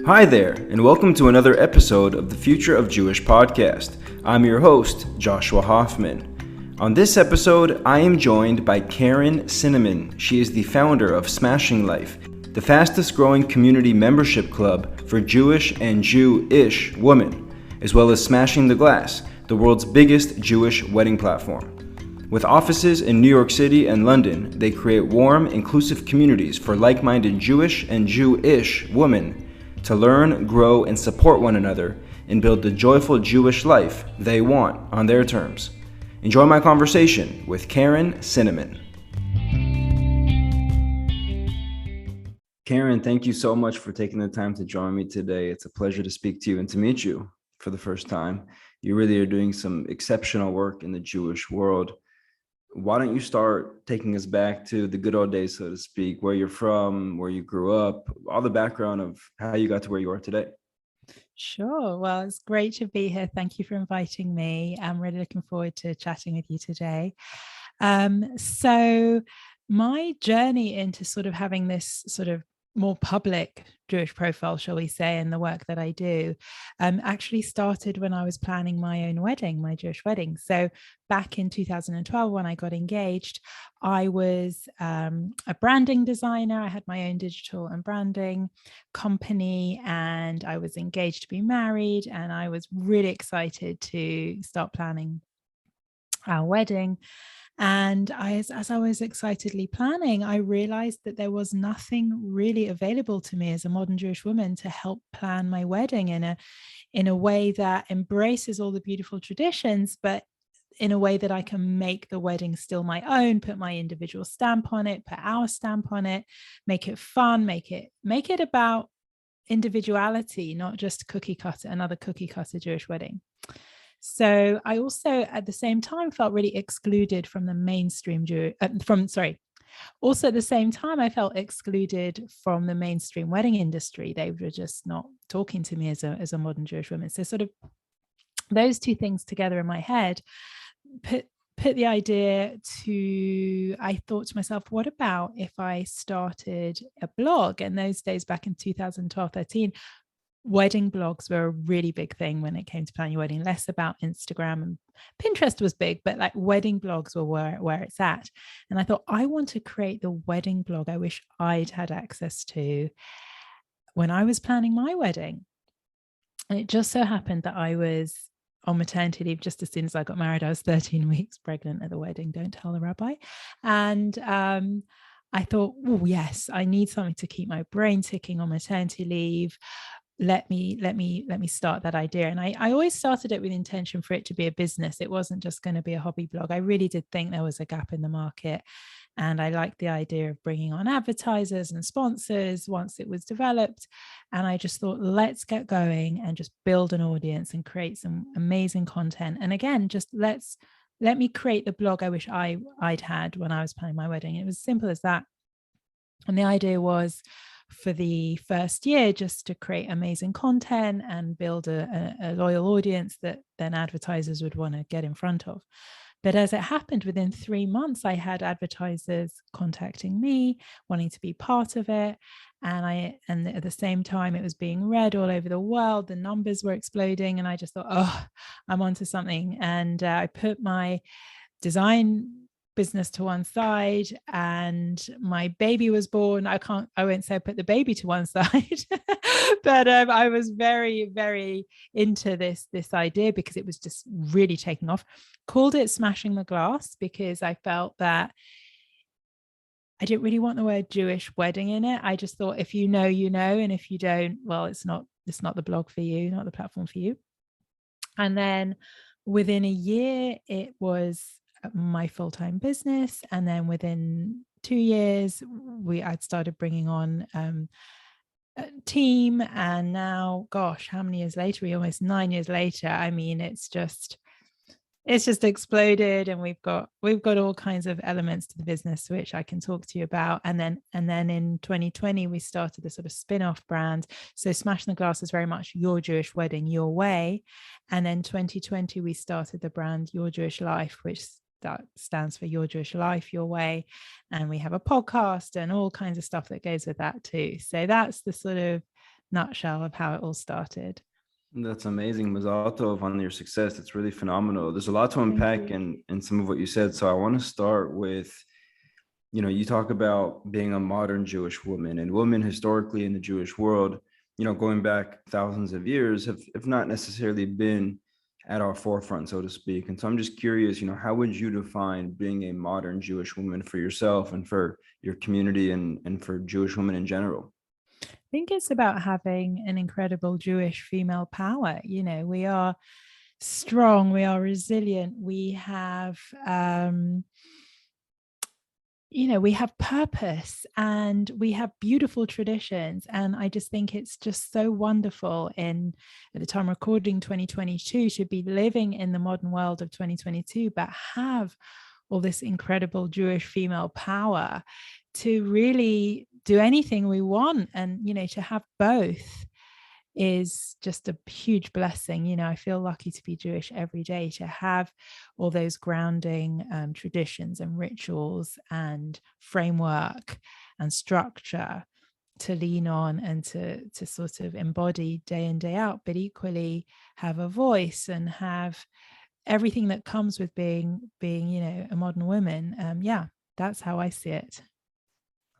Hi there, and welcome to another episode of the Future of Jewish podcast. I'm your host, Joshua Hoffman. On this episode, I am joined by Karen Cinnamon. She is the founder of Smashing Life, the fastest growing community membership club for Jewish and Jew-ish women, as well as Smashing the Glass, the world's biggest Jewish wedding platform. With offices in New York City and London, they create warm, inclusive communities for like-minded Jewish and Jew-ish women to learn, grow, and support one another and build the joyful Jewish life they want on their terms. Enjoy my conversation with Karen Cinnamon. Karen, thank you so much for taking the time to join me today. It's a pleasure to speak to you and to meet you for the first time. You really are doing some exceptional work in the Jewish world. Why don't you start taking us back to the good old days, so to speak, where you're from, where you grew up, all the background of how you got to where you are today. Sure. Well, it's great to be here. Thank you for inviting me. I'm really looking forward to chatting with you today. So my journey into sort of having this sort of more public Jewish profile, shall we say, in the work that I do, actually started when I was planning my own wedding, my Jewish wedding. So back in 2012, when I got engaged, I was a branding designer. I had my own digital and branding company, and I was engaged to be married, and I was really excited to start planning our wedding. And as I was excitedly planning, I realized that there was nothing really available to me as a modern Jewish woman to help plan my wedding in a way that embraces all the beautiful traditions, but in a way that I can make the wedding still my own, put my individual stamp on it, put our stamp on it, make it fun, make it about individuality, not just another cookie cutter Jewish wedding. So I also, at the same time, felt really excluded from the mainstream also at the same time, I felt excluded from the mainstream wedding industry. They were just not talking to me as a modern Jewish woman. So sort of those two things together in my head put the idea to, I thought to myself, what about if I started a blog? And those days back in 2012, 13, wedding blogs were a really big thing when it came to planning your wedding, less about Instagram, and Pinterest was big, but like wedding blogs were where it's at. And I thought, I want to create the wedding blog I wish I'd had access to when I was planning my wedding. And it just so happened that I was on maternity leave just as soon as I got married. I was 13 weeks pregnant at the wedding. Don't tell the rabbi. And I thought, oh yes, I need something to keep my brain ticking on maternity leave. Let me start that idea. And I always started it with intention for it to be a business. It wasn't just going to be a hobby blog. I really did think there was a gap in the market. And I liked the idea of bringing on advertisers and sponsors once it was developed. And I just thought, let's get going and just build an audience and create some amazing content. And again, just let me create the blog I wish I'd had when I was planning my wedding. It was as simple as that. And the idea was, for the first year, just to create amazing content and build a loyal audience that then advertisers would want to get in front of. But as it happened, within 3 months, I had advertisers contacting me, wanting to be part of it. And at the same time, it was being read all over the world. The numbers were exploding. And I just thought, oh, I'm onto something. And I put my design business to one side, and my baby was born. I won't say I put the baby to one side, but I was very, very into this idea because it was just really taking off. Called it Smashing the Glass because I felt that I didn't really want the word Jewish wedding in it. I just thought, if you know, you know, and if you don't, well, it's not the blog for you, not the platform for you. And then within a year, it was my full-time business. And then within 2 years, I'd started bringing on a team. And now, gosh, how many years later? We're almost 9 years later. I mean, it's just exploded, and we've got all kinds of elements to the business which I can talk to you about. And then in 2020 we started a sort of spin-off brand. So Smashing the Glass is very much your Jewish wedding your way. And then 2020 we started the brand Your Jewish Life, which that stands for Your Jewish Life Your Way. And we have a podcast and all kinds of stuff that goes with that too. So that's the sort of nutshell of how it all started. That's amazing, Mazel Tov, on your success. It's really phenomenal. There's a lot to Thank unpack you. in some of what you said. So I want to start with, you talk about being a modern Jewish woman, and women historically in the Jewish world, going back thousands of years, have not necessarily been at our forefront, so to speak. And so I'm just curious, how would you define being a modern Jewish woman for yourself and for your community and for Jewish women in general? I think it's about having an incredible Jewish female power. We are strong, we are resilient, we have purpose, and we have beautiful traditions. And I just think it's just so wonderful at the time recording 2022 to be living in the modern world of 2022, but have all this incredible Jewish female power to really do anything we want. And, to have both is just a huge blessing. I feel lucky to be Jewish every day, to have all those grounding traditions and rituals and framework and structure to lean on and to sort of embody day in, day out, but equally have a voice and have everything that comes with being a modern woman. Yeah, that's how I see it.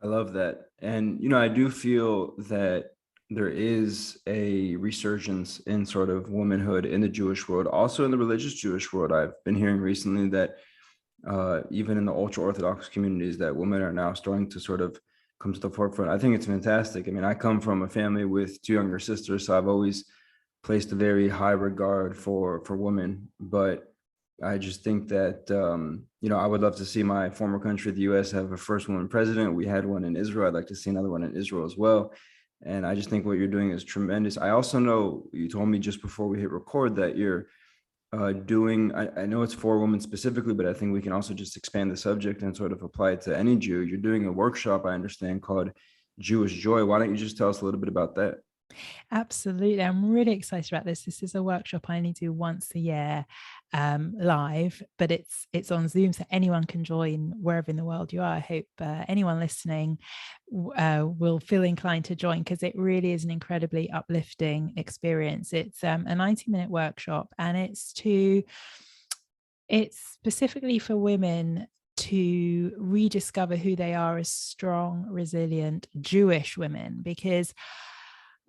I love that. And, I do feel that there is a resurgence in sort of womanhood in the Jewish world, also in the religious Jewish world. I've been hearing recently that even in the ultra Orthodox communities, that women are now starting to sort of come to the forefront. I think it's fantastic. I mean, I come from a family with two younger sisters, so I've always placed a very high regard for women. But I just think that I would love to see my former country, the U.S., have a first woman president. We had one in Israel. I'd like to see another one in Israel as well. And I just think what you're doing is tremendous. I also know you told me just before we hit record that you're doing, I know it's for women specifically, but I think we can also just expand the subject and sort of apply it to any Jew. You're doing a workshop, I understand, called Jewish Joy. Why don't you just tell us a little bit about that? Absolutely. I'm really excited about this. This is a workshop I only do once a year, live, but it's on Zoom, so anyone can join wherever in the world you are. I hope anyone listening will feel inclined to join, because it really is an incredibly uplifting experience. It's a 90-minute workshop, and it's specifically for women to rediscover who they are as strong, resilient Jewish women, because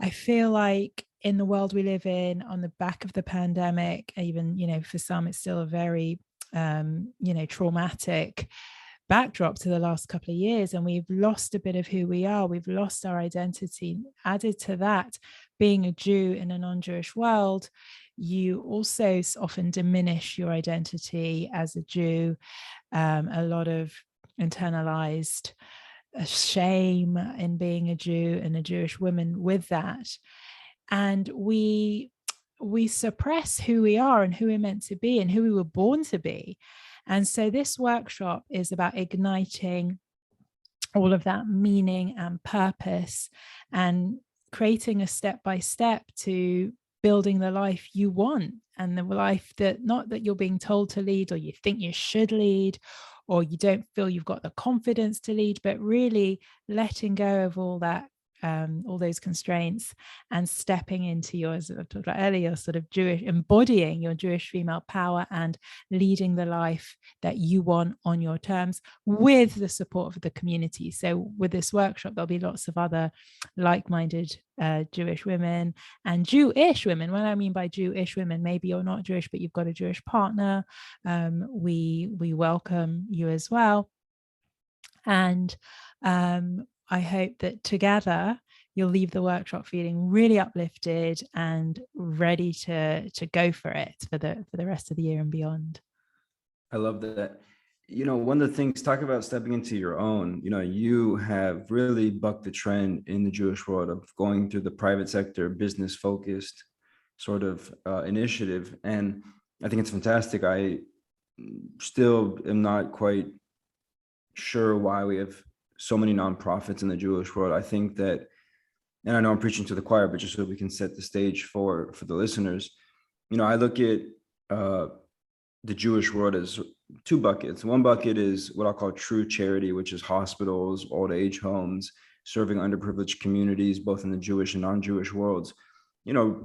I feel like in the world we live in, on the back of the pandemic, even, for some, it's still a very, traumatic backdrop to the last couple of years. And we've lost a bit of who we are. We've lost our identity. Added to that, being a Jew in a non-Jewish world, you also often diminish your identity as a Jew. A lot of internalized shame in being a Jew and a Jewish woman with that. And we suppress who we are and who we're meant to be and who we were born to be. And so this workshop is about igniting all of that meaning and purpose, and creating a step-by-step to building the life you want, and the life that, not that you're being told to lead or you think you should lead, or you don't feel you've got the confidence to lead, but really letting go of all that, all those constraints, and stepping into yours, I talked about earlier, sort of Jewish, embodying your Jewish female power and leading the life that you want on your terms, with the support of the community. So with this workshop, there'll be lots of other like-minded Jewish women and Jewish women. What I mean by Jewish women, maybe you're not Jewish, but you've got a Jewish partner. We welcome you as well. And I hope that together you'll leave the workshop feeling really uplifted and ready to go for it for the rest of the year and beyond. I love that. One of the things, talk about stepping into your own, you have really bucked the trend in the Jewish world of going through the private sector, business focused sort of initiative. And I think it's fantastic. I still am not quite sure why we have so many nonprofits in the Jewish world. I think that, and I know I'm preaching to the choir, but just so we can set the stage for the listeners, I look at the Jewish world as two buckets. One bucket is what I'll call true charity, which is hospitals, old age homes, serving underprivileged communities, both in the Jewish and non-Jewish worlds,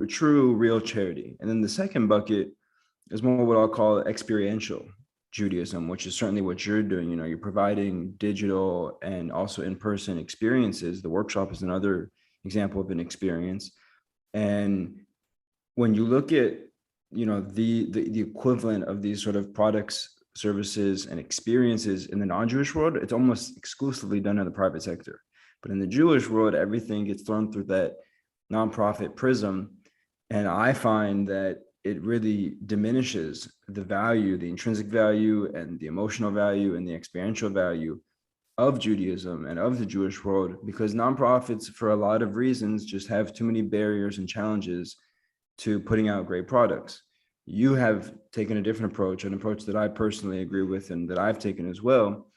true, real charity. And then the second bucket is more what I'll call experiential Judaism, which is certainly what you're doing. You're providing digital and also in-person experiences. The workshop is another example of an experience. And when you look at, the equivalent of these sort of products, services, and experiences in the non-Jewish world, it's almost exclusively done in the private sector. But in the Jewish world, everything gets thrown through that nonprofit prism. And I find that it really diminishes the value, the intrinsic value and the emotional value and the experiential value of Judaism and of the Jewish world, because nonprofits, for a lot of reasons, just have too many barriers and challenges to putting out great products. You have taken a different approach, an approach that I personally agree with and that I've taken as well.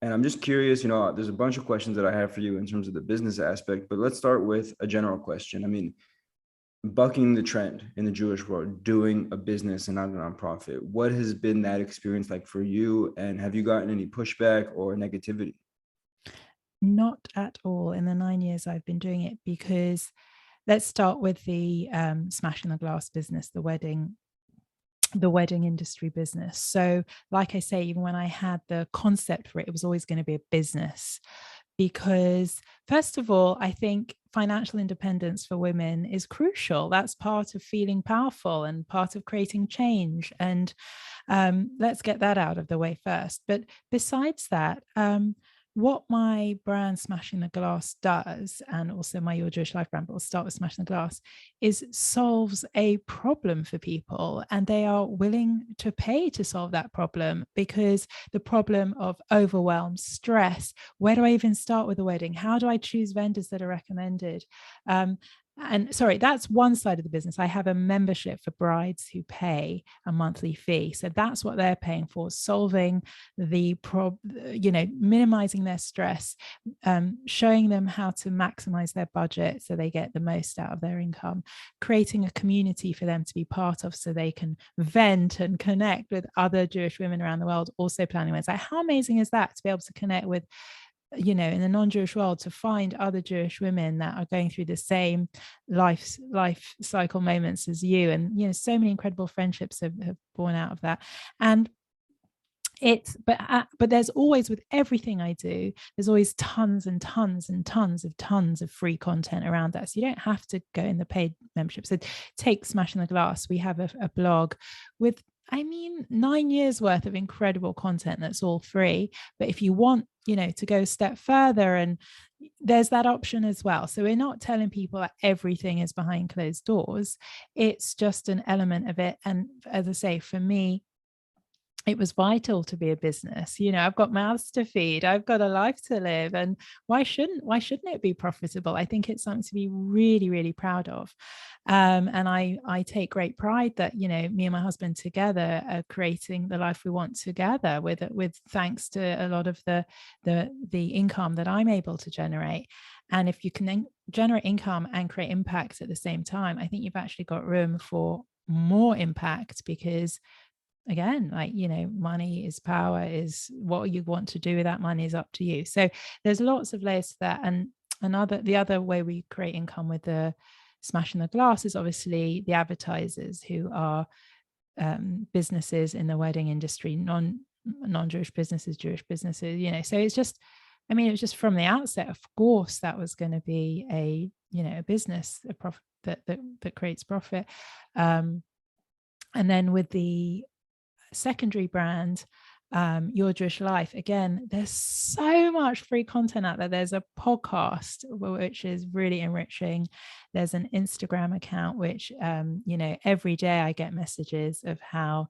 And I'm just curious, there's a bunch of questions that I have for you in terms of the business aspect, but let's start with a general question. I mean, bucking the trend in the Jewish world, doing a business and not a nonprofit. What has been that experience like for you? And have you gotten any pushback or negativity? Not at all in the 9 years I've been doing it, because let's start with the Smashing the Glass business, the wedding industry business. So like I say, even when I had the concept for it, it was always going to be a business, because first of all, I think financial independence for women is crucial. That's part of feeling powerful and part of creating change. And let's get that out of the way first. But besides that, what my brand Smashing the Glass does, and also my Your Jewish Life brand, but we'll start with Smashing the Glass, is solves a problem for people, and they are willing to pay to solve that problem, because the problem of overwhelm, stress, where do I even start with a wedding? How do I choose vendors that are recommended? And sorry, that's one side of the business. I have a membership for brides who pay a monthly fee. So that's what they're paying for, solving the minimizing their stress, showing them how to maximize their budget so they get the most out of their income, creating a community for them to be part of so they can vent and connect with other Jewish women around the world also planning weddings. Like, how amazing is that to be able to connect with, in the non-Jewish world, to find other Jewish women that are going through the same life cycle moments as you. And, so many incredible friendships have born out of that. And but there's always, with everything I do, there's always tons and tons and tons of free content around that. So you don't have to go in the paid membership. So take Smashing the Glass. We have a blog with 9 years worth of incredible content that's all free. But if you want, to go a step further, and there's that option as well. So we're not telling people that everything is behind closed doors. It's just an element of it. And as I say, for me, it was vital to be a business. I've got mouths to feed, I've got a life to live, and why shouldn't it be profitable? I think it's something to be really, really proud of. And I take great pride that, me and my husband together are creating the life we want together, with thanks to a lot of the income that I'm able to generate. And if you can then generate income and create impact at the same time, I think you've actually got room for more impact, because again, money is power. Is what you want to do with that money is up to you. So there's lots of layers to that. And the other way we create income with the Smashing the Glass is obviously the advertisers, who are businesses in the wedding industry, non-Jewish businesses, Jewish businesses, so it's just, it was just from the outset, of course, that was going to be a business, a profit that creates profit. And then with the secondary brand, Your Jewish Life, again, there's so much free content out there. There's a podcast which is really enriching. There's an Instagram account which every day I get messages of how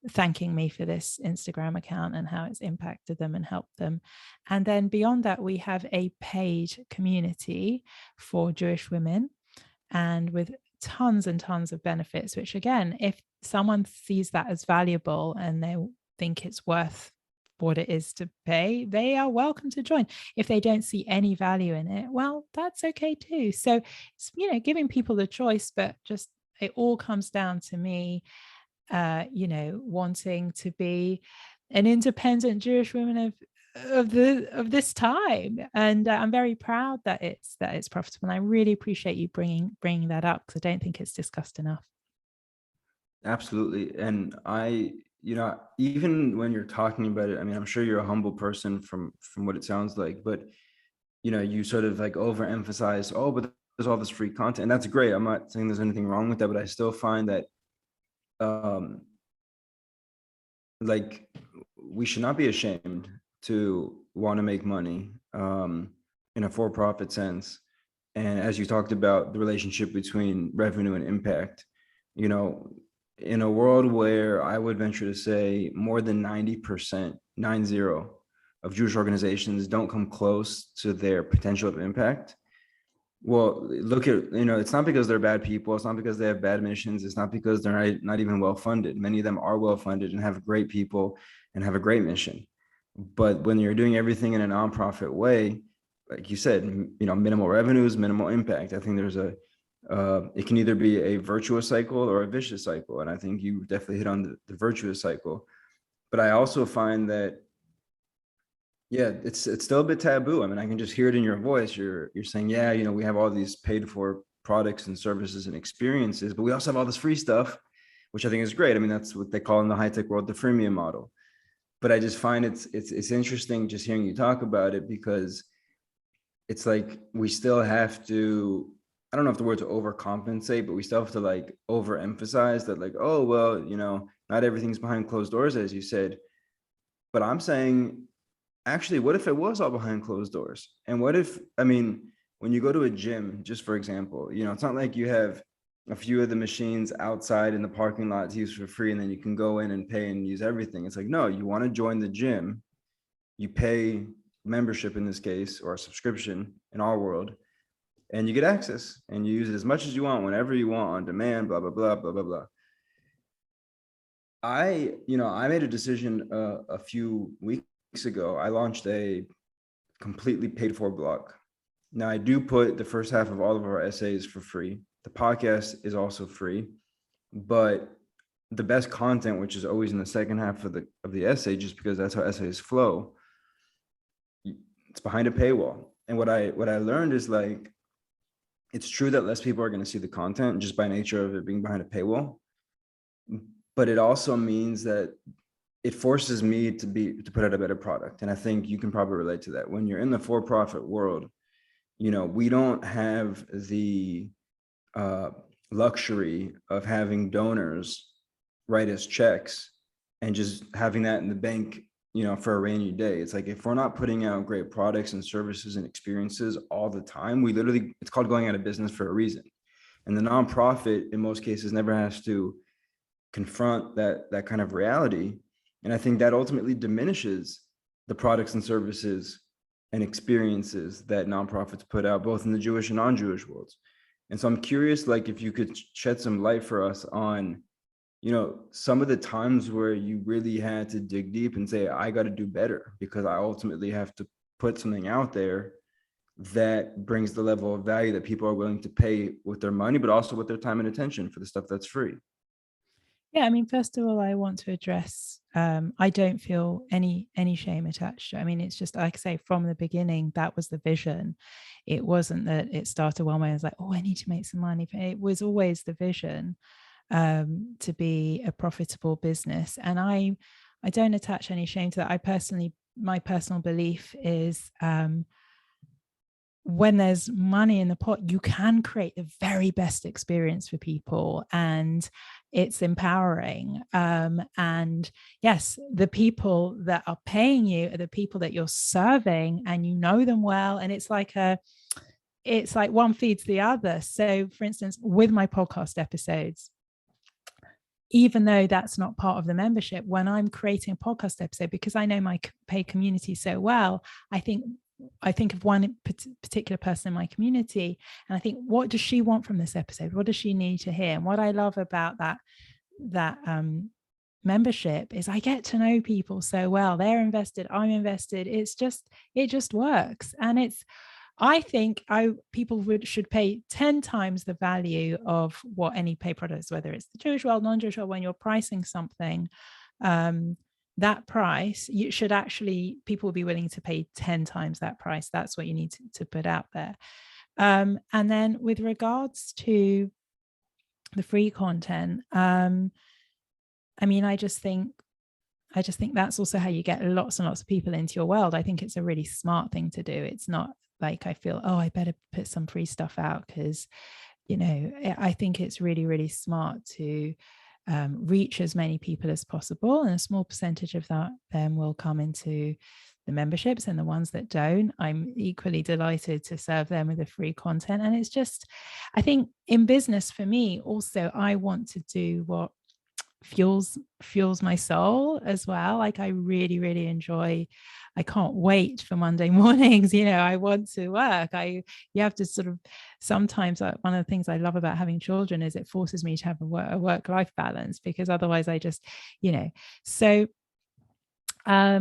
thanking me for this Instagram account and how it's impacted them and helped them. And then beyond that, we have a paid community for Jewish women, and with tons and tons of benefits, which again, if someone sees that as valuable and they think it's worth what it is to pay, they are welcome to join. If they don't see any value in it, well, that's okay too. So it's, giving people the choice, but just it all comes down to me, wanting to be an independent Jewish woman of this time, and I'm very proud that it's profitable. And I really appreciate you bringing that up, because I don't think it's discussed enough. Absolutely. And even when you're talking about it, I mean, I'm sure you're a humble person from what it sounds like, but you sort of like overemphasize, oh, but there's all this free content, and that's great. I'm not saying there's anything wrong with that, but I still find that um like we should not be ashamed to want to make money in a for-profit sense. And as you talked about the relationship between revenue and impact, you know, in a world where I would venture to say more than 90%, 90, of Jewish organizations don't come close to their potential of impact. Well, look at, it's not because they're bad people. It's not because they have bad missions. It's not because they're not even well funded. Many of them are well funded and have great people and have a great mission. But when you're doing everything in a nonprofit way, like you said, minimal revenues, minimal impact. I think it can either be a virtuous cycle or a vicious cycle. And I think you definitely hit on the virtuous cycle. But I also find that, yeah, it's still a bit taboo. I mean, I can just hear it in your voice. You're saying, yeah, we have all these paid for products and services and experiences, but we also have all this free stuff, which I think is great. I mean, that's what they call in the high tech world the freemium model. But I just find it's interesting just hearing you talk about it, because it's like we still have to, I don't know if the word to overcompensate, but we still have to like overemphasize that, like, oh, well, not everything's behind closed doors, as you said. But I'm saying, actually, what if it was all behind closed doors? And what if, I mean, when you go to a gym, just for example, it's not like you have a few of the machines outside in the parking lot to use for free, and then you can go in and pay and use everything. It's like, no, you want to join the gym, you pay membership in this case, or a subscription in our world, and you get access and you use it as much as you want, whenever you want, on demand, blah, blah, blah, blah, blah, blah. I made a decision a few weeks ago. I launched a completely paid for blog. Now, I do put the first half of all of our essays for free. The podcast is also free, but the best content, which is always in the second half of the essay, just because that's how essays flow, it's behind a paywall. And what I learned is, like, it's true that less people are going to see the content just by nature of it being behind a paywall, but it also means that it forces me to put out a better product. And I think you can probably relate to that. When you're in the for-profit world, we don't have the luxury of having donors write us checks and just having that in the bank, for a rainy day. It's like, if we're not putting out great products and services and experiences all the time, it's called going out of business for a reason. And the nonprofit, in most cases, never has to confront that kind of reality. And I think that ultimately diminishes the products and services and experiences that nonprofits put out, both in the Jewish and non-Jewish worlds. And so I'm curious, like, if you could shed some light for us on, some of the times where you really had to dig deep and say, I got to do better, because I ultimately have to put something out there that brings the level of value that people are willing to pay with their money, but also with their time and attention for the stuff that's free. Yeah, I mean, first of all, I want to address, I don't feel any shame attached to it. I mean, it's just, like I say, from the beginning, that was the vision. It wasn't that it started one way. I was like, oh, I need to make some money. It was always the vision, to be a profitable business. And I don't attach any shame to that. My personal belief is, when there's money in the pot, you can create the very best experience for people, and it's empowering. And yes, the people that are paying you are the people that you're serving, and you know them well. And it's like one feeds the other. So, for instance, with my podcast episodes, even though that's not part of the membership, when I'm creating a podcast episode, because I know my paid community so well, I think of one particular person in my community, and I think, what does she want from this episode? What does she need to hear? And what I love about that membership is I get to know people so well. They're invested, I'm invested. It just works. And I think people should pay 10 times the value of what any paid product is, whether it's the Jewish world, non-Jewish world, when you're pricing something. that price, you should actually, people will be willing to pay 10 times that price. That's what you need to put out there. And then with regards to the free content, I mean, I just think that's also how you get lots and lots of people into your world. I think it's a really smart thing to do. It's not like I feel, oh, I better put some free stuff out, because, you know, I think it's really, really smart to reach as many people as possible, and a small percentage of that then will come into the memberships, and the ones that don't, I'm equally delighted to serve them with the free content. And it's just, I think in business for me also, I want to do what fuels my soul as well. Like I really, really enjoy, I can't wait for Monday mornings. You know, I want to work. You have to sort of, sometimes one of the things I love about having children is it forces me to have a work-life balance, because otherwise I just, you know. So what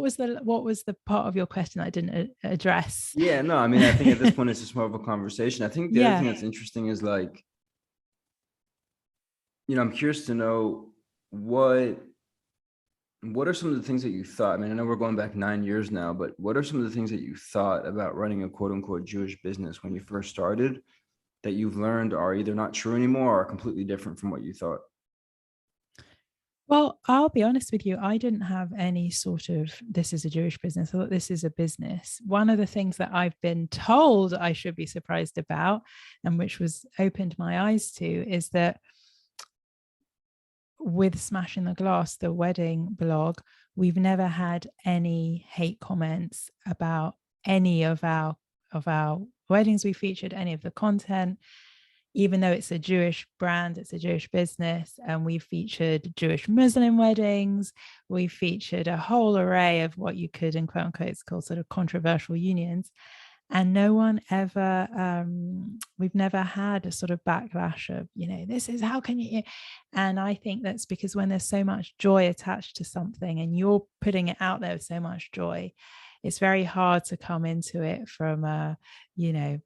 was the part of your question I didn't address? Yeah, no, I mean, I think at this point it's just more of a conversation. I think the other thing that's interesting is, like, you know, I'm curious to know what are some of the things that you thought? I mean, I know we're going back 9 years now, but what are some of the things that you thought about running a quote unquote Jewish business when you first started that you've learned are either not true anymore or completely different from what you thought? Well, I'll be honest with you, I didn't have any sort of, this is a Jewish business. I thought this is a business. One of the things that I've been told I should be surprised about, and which was opened my eyes to, is that with Smashing the Glass, the wedding blog, we've never had any hate comments about any of our weddings we featured, any of the content. Even though it's a Jewish brand, it's a Jewish business, and we featured Jewish Muslim weddings, we featured a whole array of what you could, in quote unquote, it's called sort of controversial unions. And no one ever, we've never had a sort of backlash of, you know, this is, how can you? And I think that's because when there's so much joy attached to something and you're putting it out there with so much joy, it's very hard to come into it from a, you know,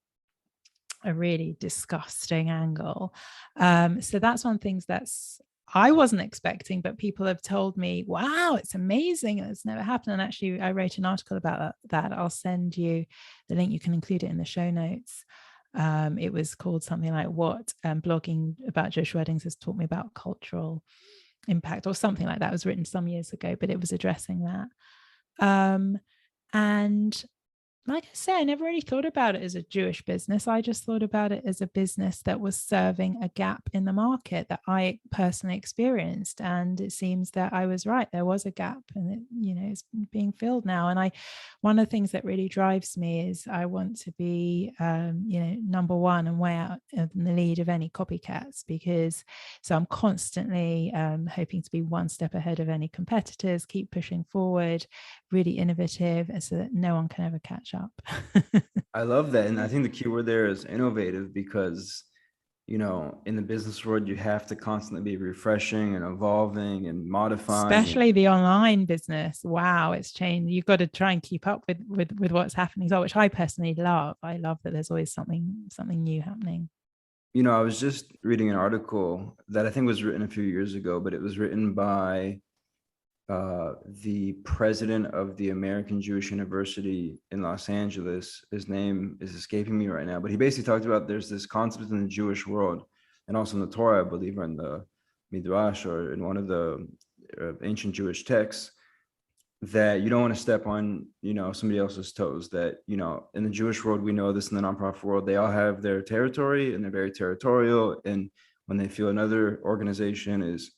a really disgusting angle. So that's one of the things that's I wasn't expecting, but people have told me, wow, it's amazing. It's never happened. And actually, I wrote an article about that. I'll send you the link. You can include it in the show notes. It was called something like what blogging about Jewish weddings has taught me about cultural impact, or something like that. It was written some years ago, but it was addressing that. And like I say, I never really thought about it as a Jewish business. I just thought about it as a business that was serving a gap in the market that I personally experienced. And it seems that I was right. There was a gap, and it, you know, it's being filled now. And one of the things that really drives me is I want to be, you know, number one and way out in the lead of any copycats, because so I'm constantly hoping to be one step ahead of any competitors, keep pushing forward, really innovative, so that no one can ever catch up. I love that. And I think the key word there is innovative, because, you know, in the business world, you have to constantly be refreshing and evolving and modifying. Especially the online business. Wow, it's changed. You've got to try and keep up with what's happening as well, which I personally love. I love that there's always something new happening. You know, I was just reading an article that I think was written a few years ago, but it was written by the president of the American Jewish University in Los Angeles. His name is escaping me right now, but he basically talked about there's this concept in the Jewish world, and also in the Torah, I believe, or in the Midrash, or in one of the ancient Jewish texts, that you don't want to step on, you know, somebody else's toes. That, you know, in the Jewish world, we know this, in the nonprofit world, they all have their territory and they're very territorial. And when they feel another organization is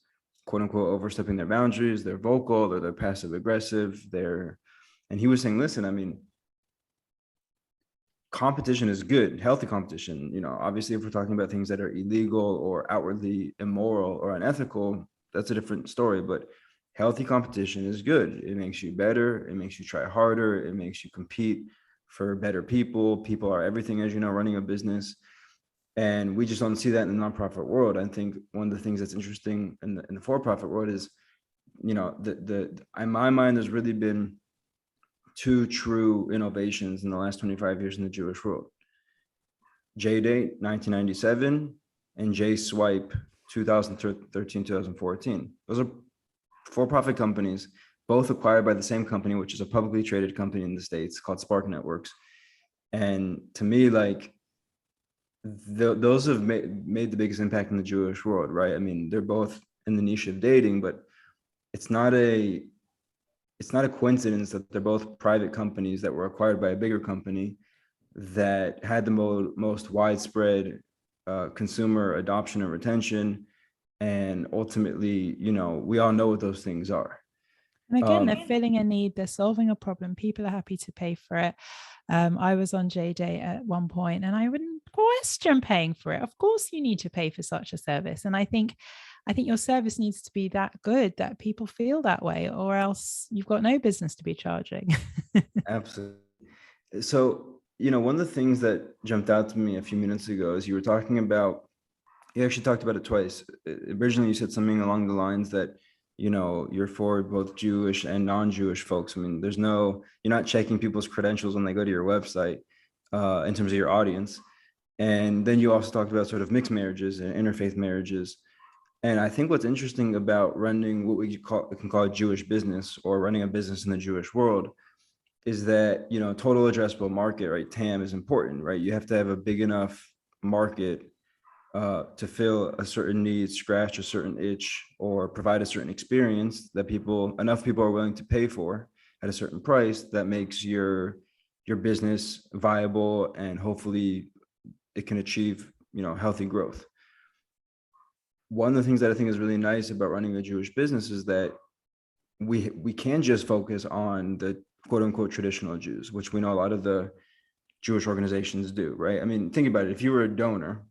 quote unquote overstepping their boundaries, they're vocal or they're passive aggressive. And he was saying, listen, I mean, competition is good, healthy competition. You know, obviously, if we're talking about things that are illegal or outwardly immoral or unethical, that's a different story. But healthy competition is good. It makes you better. It makes you try harder. It makes you compete for better people. People are everything, as you know, running a business. And we just don't see that in the nonprofit world. I think one of the things that's interesting in the for-profit world is, you know, in my mind, there's really been two true innovations in the last 25 years in the Jewish world. JDate 1997 and J Swipe 2013, 2014. Those are for-profit companies, both acquired by the same company, which is a publicly traded company in the States called Spark Networks. And to me, like, those have made the biggest impact in the Jewish world, right? I mean, they're both in the niche of dating, but it's not a coincidence that they're both private companies that were acquired by a bigger company that had the most widespread consumer adoption and retention. And ultimately, we all know what those things are. And again, they're filling a need, they're solving a problem, people are happy to pay for it. I was on JDate at one point and I wouldn't question paying for it. Of course you need to pay for such a service. And I think your service needs to be that good that people feel that way, or else you've got no business to be charging. Absolutely. So, one of the things that jumped out to me a few minutes ago is you actually talked about it twice. Originally, you said something along the lines that, you're for both Jewish and non-Jewish folks. I mean, you're not checking people's credentials when they go to your website in terms of your audience. And then you also talked about sort of mixed marriages and interfaith marriages. And I think what's interesting about running what we can call a Jewish business, or running a business in the Jewish world, is that, total addressable market, right? TAM is important, right? You have to have a big enough market to fill a certain need, scratch a certain itch, or provide a certain experience that enough people are willing to pay for at a certain price that makes your business viable, and hopefully it can achieve, healthy growth. One of the things that I think is really nice about running a Jewish business is that we can just focus on the quote unquote traditional Jews, which we know a lot of the Jewish organizations do, right? I mean, think about it. If you were a donor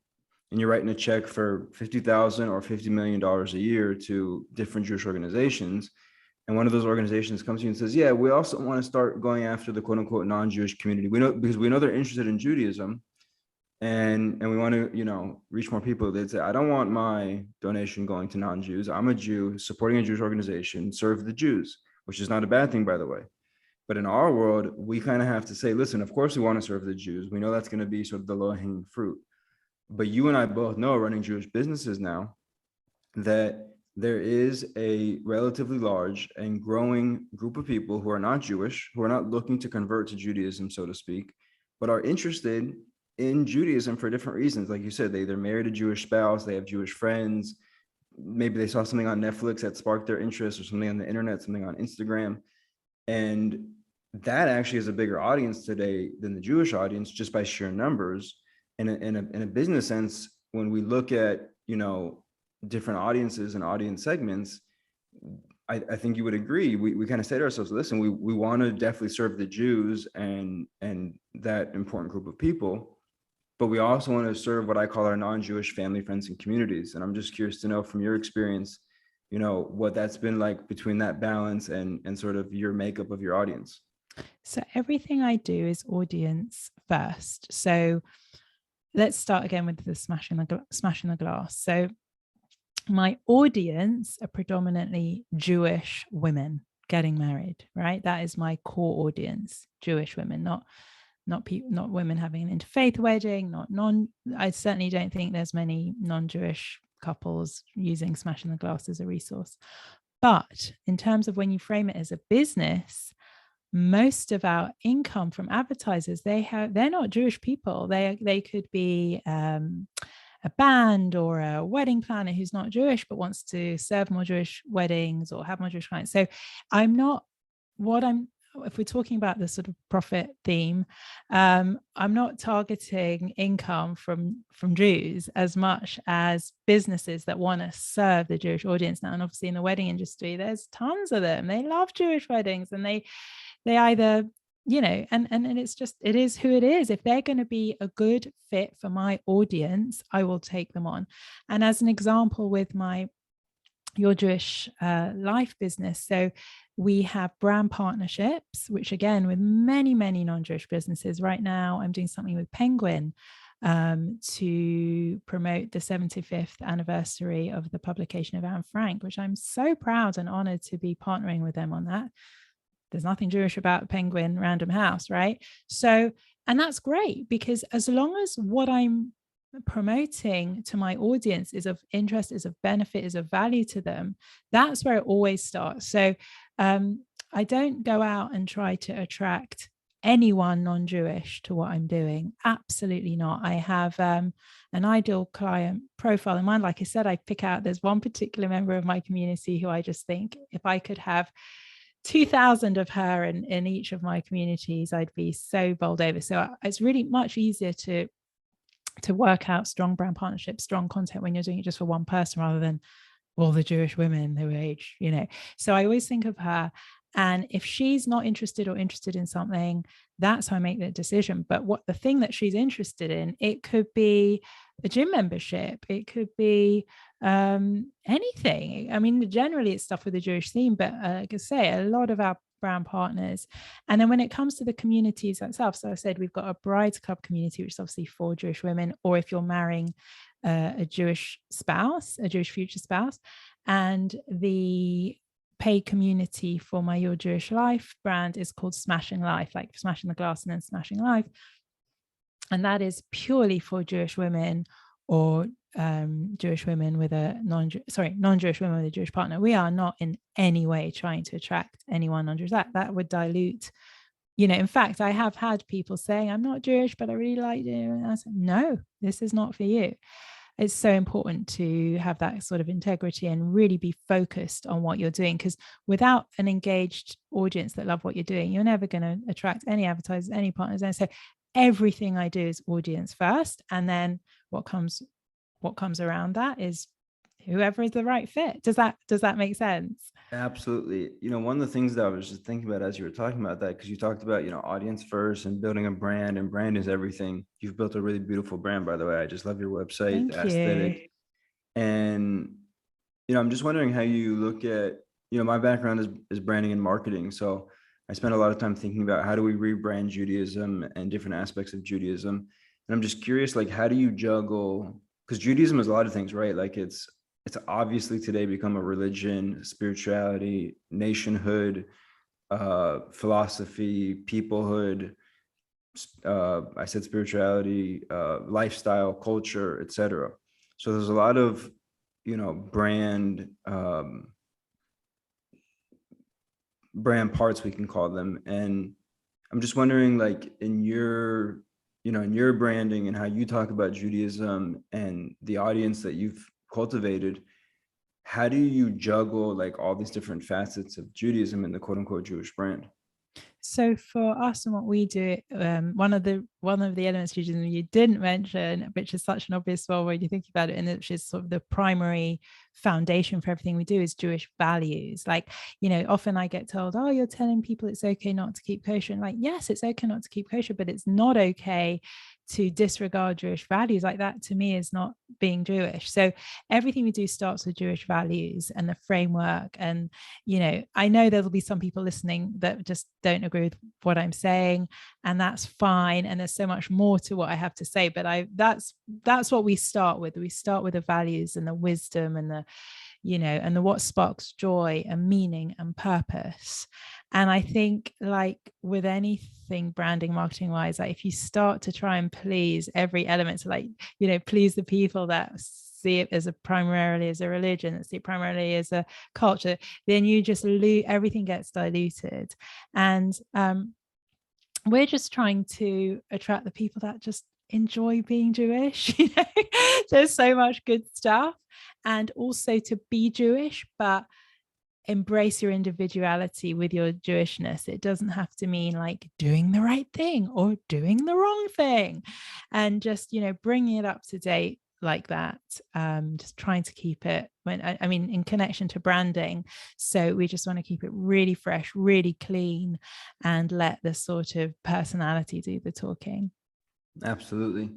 and you're writing a check for $50,000 or $50 million a year to different Jewish organizations, and one of those organizations comes to you and says, yeah, we also want to start going after the quote unquote non-Jewish community. Because we know they're interested in Judaism, and we want to, reach more people. They'd say, I don't want my donation going to non-Jews. I'm a Jew supporting a Jewish organization, serve the Jews, which is not a bad thing, by the way. But in our world, we kind of have to say, listen, of course we want to serve the Jews. We know that's going to be sort of the low-hanging fruit. But you and I both know, running Jewish businesses now, that there is a relatively large and growing group of people who are not Jewish, who are not looking to convert to Judaism, so to speak, but are interested in Judaism for different reasons. Like you said, they either married a Jewish spouse, they have Jewish friends, maybe they saw something on Netflix that sparked their interest, or something on the internet, something on Instagram. And that actually is a bigger audience today than the Jewish audience, just by sheer numbers. In a business sense, when we look at, different audiences and audience segments, I think you would agree. We kind of say to ourselves, listen, we want to definitely serve the Jews and that important group of people, but we also want to serve what I call our non-Jewish family, friends, and communities. And I'm just curious to know from your experience, what that's been like between that balance and sort of your makeup of your audience. So everything I do is audience first. So let's start again with the smashing the glass. So my audience are predominantly Jewish women getting married, right? That is my core audience, Jewish women, not women having an interfaith wedding, I certainly don't think there's many non-Jewish couples using Smashing the Glass as a resource. But in terms of when you frame it as a business, most of our income from advertisers, they're not Jewish people. They could be a band or a wedding planner who's not Jewish but wants to serve more Jewish weddings or have more Jewish clients. So if we're talking about the sort of profit theme, I'm not targeting income from Jews as much as businesses that want to serve the Jewish audience now. And obviously in the wedding industry, there's tons of them. They love Jewish weddings, and they either, and it is who it is. If they're going to be a good fit for my audience, I will take them on. And as an example with Your Jewish Life business, so we have brand partnerships, which again, with many, many non-Jewish businesses. Right now, I'm doing something with Penguin to promote the 75th anniversary of the publication of Anne Frank, which I'm so proud and honored to be partnering with them on that. There's nothing Jewish about Penguin Random House, right? So, and that's great, because as long as what I'm promoting to my audience is of interest, is of benefit, is of value to them, that's where it always starts. So I don't go out and try to attract anyone non-Jewish to what I'm doing. Absolutely not. I have an ideal client profile in mind. Like I said, I pick out, there's one particular member of my community who I just think if I could have 2,000 of her in each of my communities, I'd be so bowled over. So it's really much easier to work out strong brand partnerships, strong content when you're doing it just for one person rather than all the Jewish women who age, So I always think of her. And if she's not interested or interested in something, that's how I make the decision. But what the thing that she's interested in, it could be a gym membership, it could be anything. I mean, generally it's stuff with a Jewish theme, but like I say, a lot of our brand partners. And then when it comes to the communities itself, so I said we've got a brides club community, which is obviously for Jewish women, or if you're marrying a Jewish spouse, a Jewish future spouse, and the paid community for my Your Jewish Life brand is called Smashing Life, like smashing the glass and then smashing life. And that is purely for Jewish women or Jewish women with a non-Jewish women with a Jewish partner. We are not in any way trying to attract anyone non-Jewish. That would dilute, in fact, I have had people saying, I'm not Jewish, but I really like you. And I said, no, this is not for you. It's so important to have that sort of integrity and really be focused on what you're doing, because without an engaged audience that love what you're doing, you're never going to attract any advertisers, any partners. And so everything I do is audience first, and then what comes around that is whoever is the right fit. Does that make sense? Absolutely. One of the things that I was just thinking about as you were talking about that, because you talked about, audience first and building a brand, and brand is everything. You've built a really beautiful brand, by the way. I just love your website, the aesthetic. And, I'm just wondering how you look at, my background is branding and marketing. So I spent a lot of time thinking about how do we rebrand Judaism and different aspects of Judaism. And I'm just curious, like, how do you juggle, because Judaism is a lot of things, right? Like it's obviously today become a religion, spirituality, nationhood, philosophy, peoplehood. I said spirituality, lifestyle, culture, etc. So there's a lot of, brand parts, we can call them. And I'm just wondering, like, in your branding and how you talk about Judaism and the audience that you've cultivated, how do you juggle like all these different facets of Judaism in the quote unquote Jewish brand? So for us and what we do, one of the elements you didn't mention, which is such an obvious one when you think about it, and which is sort of the primary foundation for everything we do, is Jewish values. Like, often I get told, oh, you're telling people it's okay not to keep kosher. And like, yes, it's okay not to keep kosher, but it's not okay to disregard Jewish values. Like, that to me is not being Jewish. So everything we do starts with Jewish values and the framework. And, I know there'll be some people listening that just don't agree with what I'm saying, and that's fine. And there's so much more to what I have to say, but that's what we start with. We start with the values and the wisdom and the what sparks joy and meaning and purpose. And I think, like with anything branding, marketing wise, like if you start to try and please every element, to please the people that see it as primarily as a religion, that see it primarily as a culture, then you just everything gets diluted. And we're just trying to attract the people that just enjoy being Jewish. There's so much good stuff. And also to be Jewish, but embrace your individuality with your Jewishness. It doesn't have to mean like doing the right thing or doing the wrong thing, and just, bringing it up to date like that. Just trying to keep it in connection to branding. So we just want to keep it really fresh, really clean, and let the sort of personality do the talking. Absolutely.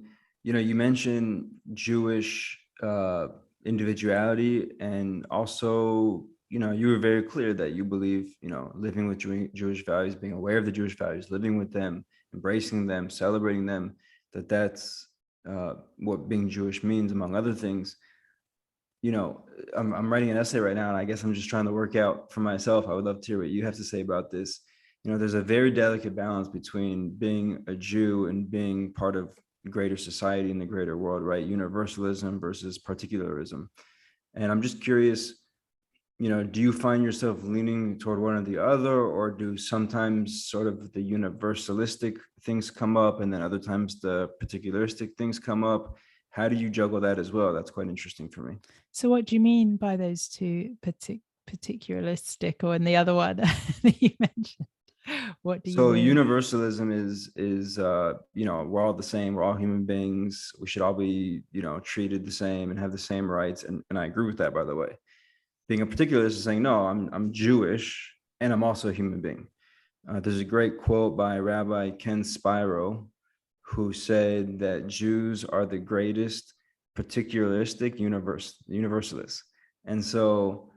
You mentioned Jewish individuality, and also, you were very clear that you believe, living with Jewish values, being aware of the Jewish values, living with them, embracing them, celebrating them, that's what being Jewish means, among other things. I'm writing an essay right now, and I guess I'm just trying to work out for myself. I would love to hear what you have to say about this. There's a very delicate balance between being a Jew and being part of greater society and the greater world, right? Universalism versus particularism. And I'm just curious, do you find yourself leaning toward one or the other, or do sometimes sort of the universalistic things come up and then other times the particularistic things come up? How do you juggle that as well? That's quite interesting for me. So what do you mean by those two, particularistic, or in the other one that you mentioned? What do you So mean? universalism is we're all the same, we're all human beings, we should all be treated the same and have the same rights, and I agree with that, by the way. Being a particularist is saying, no, I'm Jewish and I'm also a human being. There's a great quote by Rabbi Ken Spiro, who said that Jews are the greatest particularistic universalists. And so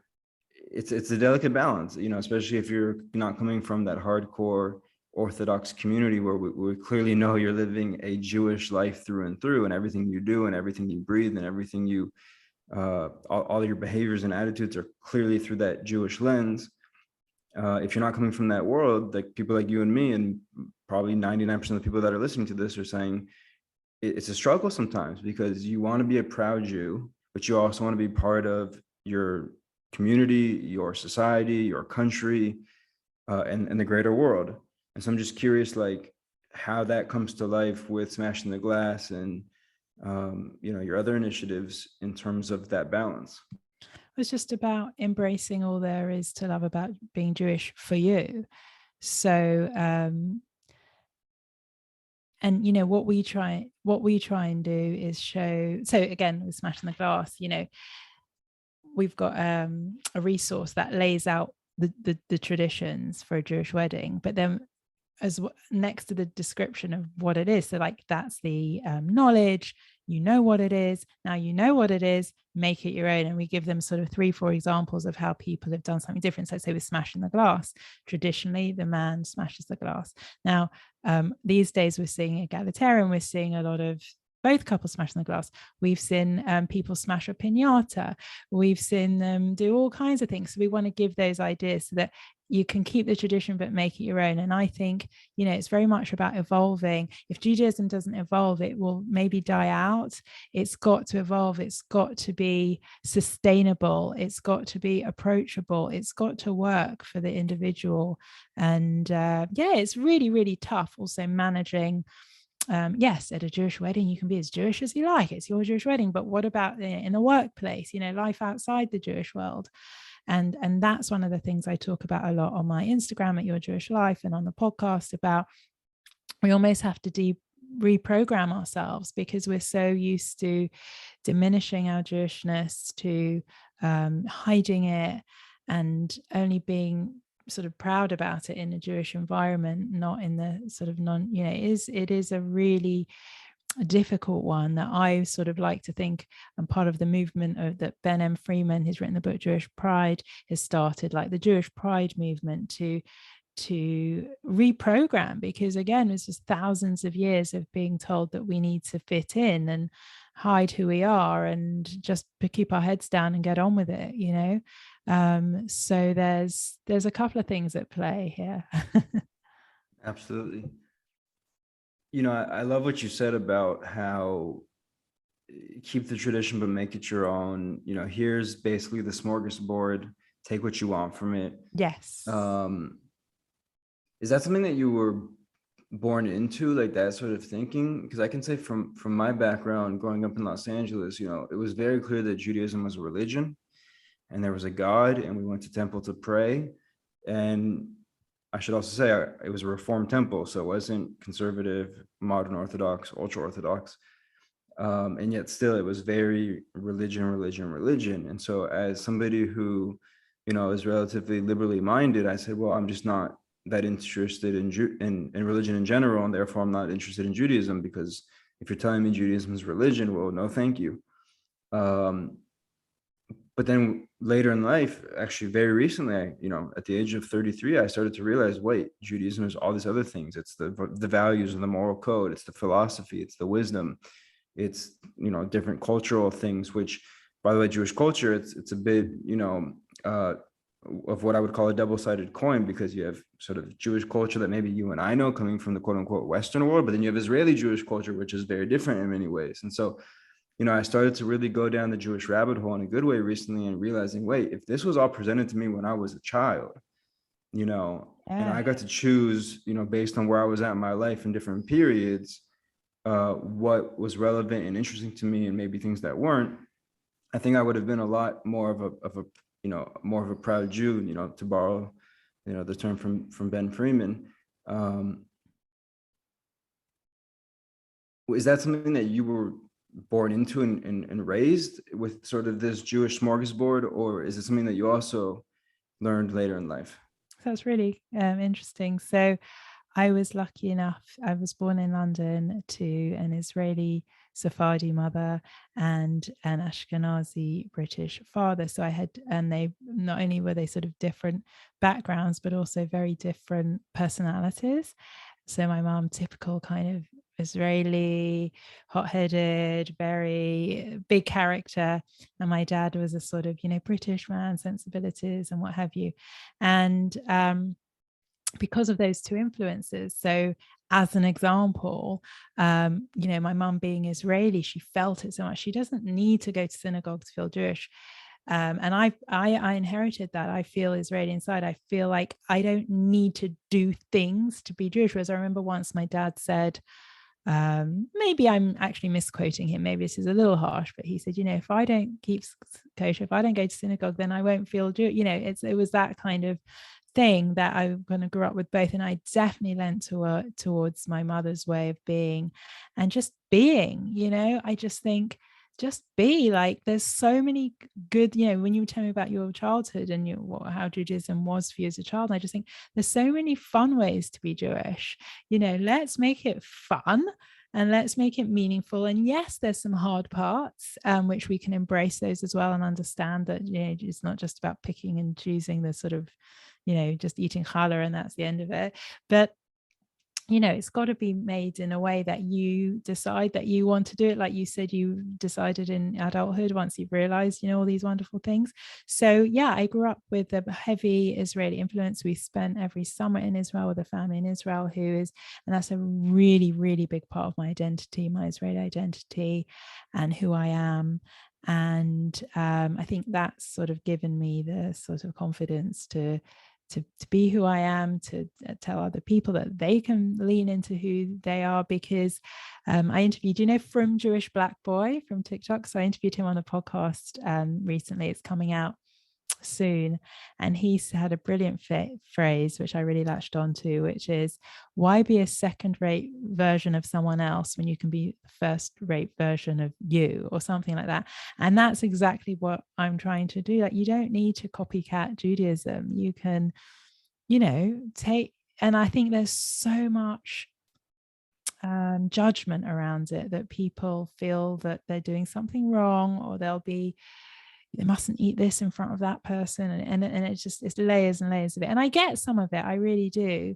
it's a delicate balance, especially if you're not coming from that hardcore Orthodox community where we clearly know you're living a Jewish life through and through, and everything you do and everything you breathe and everything you all your behaviors and attitudes are clearly through that Jewish lens. If you're not coming from that world, like people like you and me, and probably 99% of the people that are listening to this are saying it's a struggle sometimes, because you want to be a proud Jew, but you also want to be part of your community, your society, your country, and the greater world. And so I'm just curious, like, how that comes to life with Smashing the Glass and your other initiatives in terms of that balance. It's just about embracing all there is to love about being Jewish for you. So and what we try and do is show. So again, with Smashing the Glass, we've got a resource that lays out the traditions for a Jewish wedding, but then as next to the description of what it is, so like that's the knowledge, what it is, now what it is, make it your own. And we give them sort of 3-4 examples of how people have done something different. So say with Smashing the Glass, traditionally the man smashes the glass. Now these days we're seeing egalitarian, we're seeing a lot of both couples smashing the glass. We've seen people smash a piñata. We've seen them do all kinds of things. So we want to give those ideas so that you can keep the tradition but make it your own. And I think it's very much about evolving. If Judaism doesn't evolve, it will maybe die out. It's got to evolve. It's got to be sustainable. It's got to be approachable. It's got to work for the individual. And it's really, really tough also managing. Yes, at a Jewish wedding, you can be as Jewish as you like. It's your Jewish wedding. But what about in the workplace, life outside the Jewish world? And that's one of the things I talk about a lot on my Instagram at Your Jewish Life and on the podcast about. We almost have to reprogram ourselves because we're so used to diminishing our Jewishness, to hiding it, and only being sort of proud about it in a Jewish environment, not in the sort of it is a really difficult one that I sort of like to think I'm part of the movement of that Ben M. Freeman, who's written the book Jewish Pride, has started, like the Jewish Pride movement to reprogram, because again, it's just thousands of years of being told that we need to fit in and hide who we are and just keep our heads down and get on with it, so there's a couple of things at play here. Absolutely. I love what you said about how keep the tradition but make it your own. Here's basically the smorgasbord, take what you want from it. Yes. Is that something that you were born into, like that sort of thinking? Because I can say from my background growing up in Los Angeles, it was very clear that Judaism was a religion and there was a God, and we went to temple to pray. And I should also say it was a Reformed temple, so it wasn't conservative, modern Orthodox, ultra Orthodox, and yet still it was very religion. And so as somebody who is relatively liberally minded, I said, well, I'm just not that interested in religion in general, and therefore I'm not interested in Judaism, because if you're telling me Judaism is religion, well, no thank you. But then later in life, actually very recently, at the age of 33, I started to realize, wait, Judaism is all these other things. It's the values and the moral code. It's the philosophy. It's the wisdom. It's, different cultural things, which, by the way, Jewish culture, it's a bit, of what I would call a double-sided coin, because you have sort of Jewish culture that maybe you and I know coming from the quote unquote Western world, but then you have Israeli Jewish culture, which is very different in many ways. And so, I started to really go down the Jewish rabbit hole in a good way recently, and realizing, wait, if this was all presented to me when I was a child, and I got to choose, based on where I was at in my life in different periods, what was relevant and interesting to me, and maybe things that weren't, I think I would have been a lot more of a more of a proud Jew, to borrow, the term from Ben Freeman. Is that something that you were born into and raised with, sort of this Jewish smorgasbord, or is it something that you also learned later in life? That's really interesting. So I was lucky enough, I was born in London to an Israeli Sephardi mother and an Ashkenazi British father. So and they, not only were they sort of different backgrounds, but also very different personalities. So my mom, typical kind of Israeli, hot-headed, very big character. And my dad was a sort of, British man, sensibilities and what have you. And because of those two influences. So as an example, my mum being Israeli, she felt it so much. She doesn't need to go to synagogue to feel Jewish. And I inherited that. I feel Israeli inside. I feel like I don't need to do things to be Jewish. Whereas I remember once my dad said, maybe I'm actually misquoting him, maybe this is a little harsh, but he said, if I don't keep kosher, if I don't go to synagogue, then I won't feel Jewish. It was that kind of thing that I kind of grew up with both. And I definitely lent towards my mother's way of being and just being, I just think, just be like, there's so many good, when you tell me about your childhood and how Judaism was for you as a child, I just think there's so many fun ways to be Jewish. Let's make it fun and let's make it meaningful. And yes, there's some hard parts, which we can embrace those as well and understand that, it's not just about picking and choosing the sort of, just eating challah and that's the end of it. But it's got to be made in a way that you decide that you want to do it. Like you said, you decided in adulthood once you've realized, all these wonderful things. So yeah, I grew up with a heavy Israeli influence. We spent every summer in Israel with a family in Israel and that's a really, really big part of my identity, my Israeli identity and who I am. And I think that's sort of given me the sort of confidence to be who I am, to tell other people that they can lean into who they are. Because I interviewed, From Jewish Black Boy from TikTok. So I interviewed him on a podcast recently. It's coming out soon. And he's had a brilliant phrase, which I really latched onto, which is, why be a second-rate version of someone else when you can be the first-rate version of you, or something like that. And that's exactly what I'm trying to do. Like, you don't need to copycat Judaism. You can, take, and I think there's so much judgment around it, that people feel that they're doing something wrong, or they mustn't eat this in front of that person, and it's layers and layers of it. And I get some of it, I really do,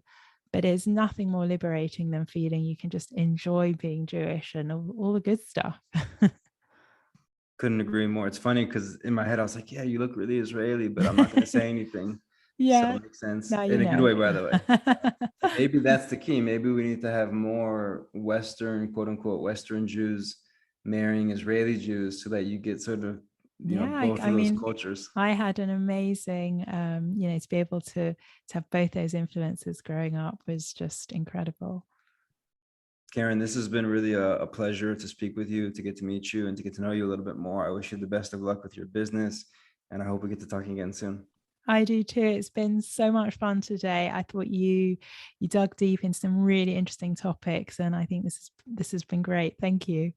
but there's nothing more liberating than feeling you can just enjoy being Jewish and all the good stuff. Couldn't agree more. It's funny because in my head I was like, yeah, you look really Israeli, but I'm not going to say anything. Yeah, so it makes sense now in a good way, by the way. Maybe that's the key. Maybe we need to have more Western, quote unquote, Western Jews marrying Israeli Jews, so that you get sort of both of those cultures. I had an amazing to be able to have both those influences growing up was just incredible. Karen, this has been really a pleasure to speak with you, to get to meet you and to get to know you a little bit more. I wish you the best of luck with your business, and I hope we get to talking again soon. I do too. It's been so much fun today. I thought you dug deep into some really interesting topics, and I think this has been great. Thank you.